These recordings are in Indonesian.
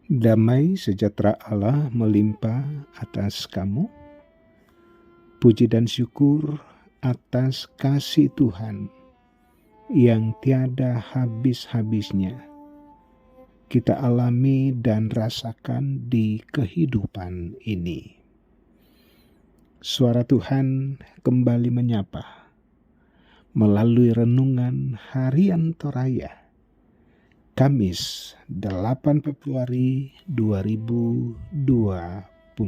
Damai sejahtera Allah melimpah atas kamu. Puji dan syukur atas kasih Tuhan yang tiada habis-habisnya kita alami dan rasakan di kehidupan ini. Suara Tuhan kembali menyapa melalui renungan harian Toraya Kamis 8 Februari 2024.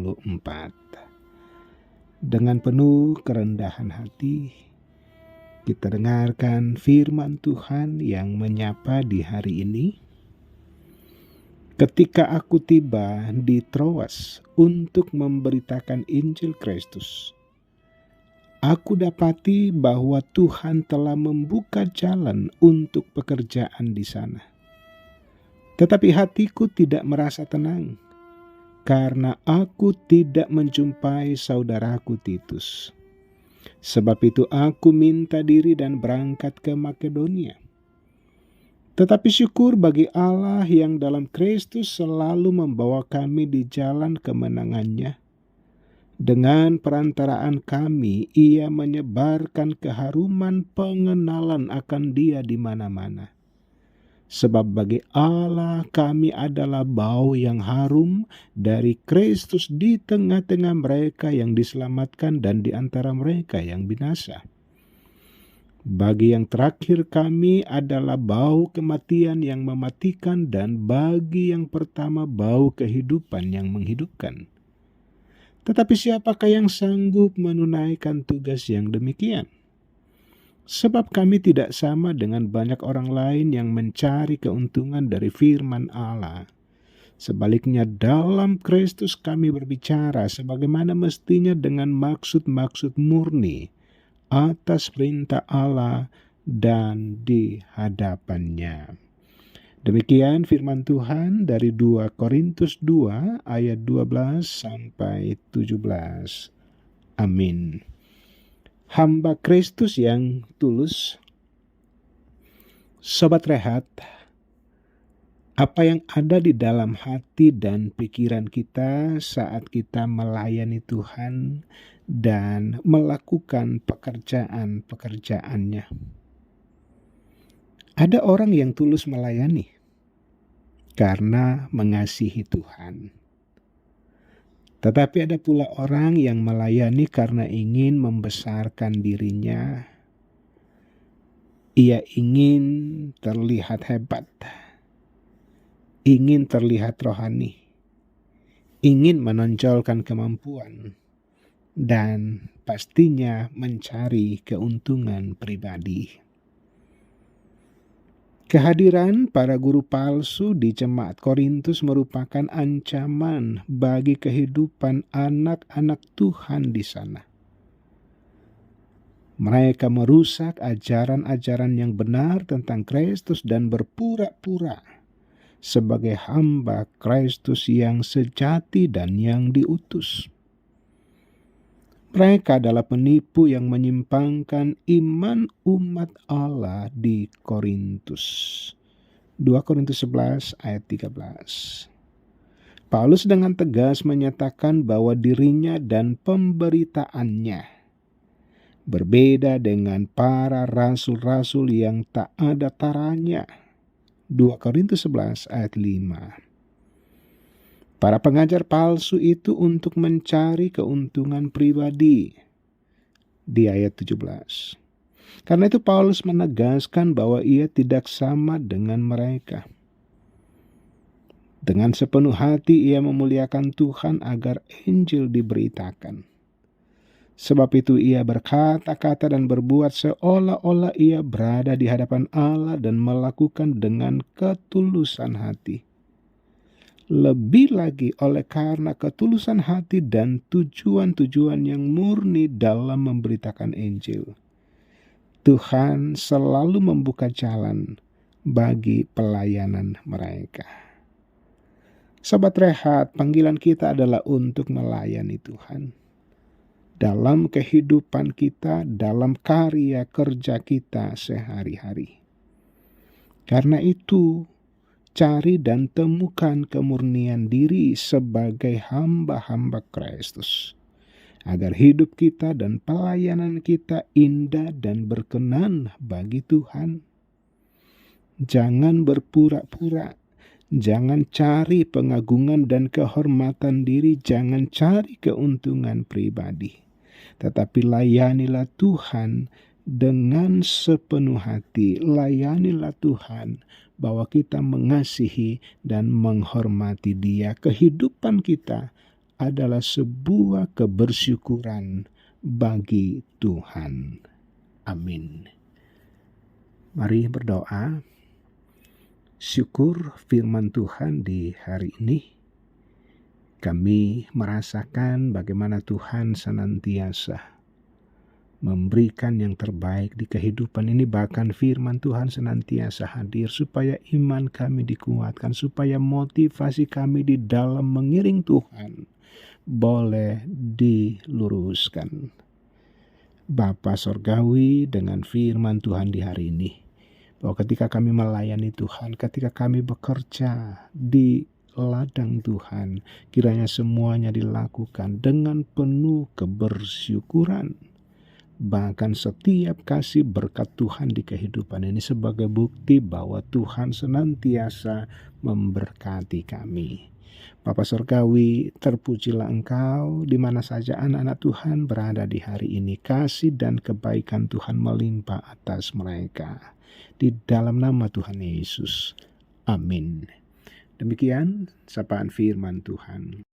Dengan penuh kerendahan hati, kita dengarkan firman Tuhan yang menyapa di hari ini. Ketika aku tiba di Troas untuk memberitakan Injil Kristus, aku dapati bahwa Tuhan telah membuka jalan untuk pekerjaan di sana. Tetapi hatiku tidak merasa tenang, karena aku tidak menjumpai saudaraku Titus. Sebab itu aku minta diri dan berangkat ke Makedonia. Tetapi syukur bagi Allah yang dalam Kristus selalu membawa kami di jalan kemenangannya. Dengan perantaraan kami, Ia menyebarkan keharuman pengenalan akan Dia di mana-mana. Sebab bagi Allah kami adalah bau yang harum dari Kristus di tengah-tengah mereka yang diselamatkan dan di antara mereka yang binasa. Bagi yang terakhir kami adalah bau kematian yang mematikan, dan bagi yang pertama bau kehidupan yang menghidupkan. Tetapi siapakah yang sanggup menunaikan tugas yang demikian? Sebab kami tidak sama dengan banyak orang lain yang mencari keuntungan dari firman Allah. Sebaliknya dalam Kristus kami berbicara sebagaimana mestinya dengan maksud-maksud murni atas perintah Allah dan di hadapannya. Demikian firman Tuhan dari 2 Korintus 2 ayat 12 sampai 17. Amin. Hamba Kristus yang tulus, Sobat Rehat, apa yang ada di dalam hati dan pikiran kita saat kita melayani Tuhan dan melakukan pekerjaan-pekerjaannya? Ada orang yang tulus melayani karena mengasihi Tuhan. Tetapi ada pula orang yang melayani karena ingin membesarkan dirinya. Ia ingin terlihat hebat, ingin terlihat rohani, ingin menonjolkan kemampuan, dan pastinya mencari keuntungan pribadi. Kehadiran para guru palsu di jemaat Korintus merupakan ancaman bagi kehidupan anak-anak Tuhan di sana. Mereka merusak ajaran-ajaran yang benar tentang Kristus dan berpura-pura sebagai hamba Kristus yang sejati dan yang diutus. Mereka adalah penipu yang menyimpangkan iman umat Allah di Korintus. 2 Korintus 11 ayat 13. Paulus dengan tegas menyatakan bahwa dirinya dan pemberitaannya berbeda dengan para rasul-rasul yang tak ada taranya. 2 Korintus 11 ayat 5. Para pengajar palsu itu untuk mencari keuntungan pribadi di ayat 17. Karena itu Paulus menegaskan bahwa ia tidak sama dengan mereka. Dengan sepenuh hati ia memuliakan Tuhan agar Injil diberitakan. Sebab itu ia berkata-kata dan berbuat seolah-olah ia berada di hadapan Allah dan melakukan dengan ketulusan hati. Lebih lagi oleh karena ketulusan hati dan tujuan-tujuan yang murni dalam memberitakan Injil, Tuhan selalu membuka jalan bagi pelayanan mereka. Sobat Rehat, panggilan kita adalah untuk melayani Tuhan dalam kehidupan kita, dalam karya kerja kita sehari-hari. Karena itu, cari dan temukan kemurnian diri sebagai hamba-hamba Kristus, agar hidup kita dan pelayanan kita indah dan berkenan bagi Tuhan. Jangan berpura-pura, jangan cari pengagungan dan kehormatan diri, jangan cari keuntungan pribadi, tetapi layanilah Tuhan dengan sepenuh hati. Layanilah Tuhan bahwa kita mengasihi dan menghormati Dia. Kehidupan kita adalah sebuah kebersyukuran bagi Tuhan. Amin. Mari berdoa. Syukur firman Tuhan di hari ini. Kami merasakan bagaimana Tuhan senantiasa memberikan yang terbaik di kehidupan ini. Bahkan firman Tuhan senantiasa hadir supaya iman kami dikuatkan, supaya motivasi kami di dalam mengiring Tuhan boleh diluruskan. Bapa Sorgawi, dengan firman Tuhan di hari ini, bahwa ketika kami melayani Tuhan, ketika kami bekerja di ladang Tuhan, kiranya semuanya dilakukan dengan penuh kebersyukuran. Bahkan setiap kasih berkat Tuhan di kehidupan ini sebagai bukti bahwa Tuhan senantiasa memberkati kami. Bapa Surgawi, terpujilah Engkau di mana saja anak-anak Tuhan berada di hari ini. Kasih dan kebaikan Tuhan melimpah atas mereka. Di dalam nama Tuhan Yesus. Amin. Demikian sapaan firman Tuhan.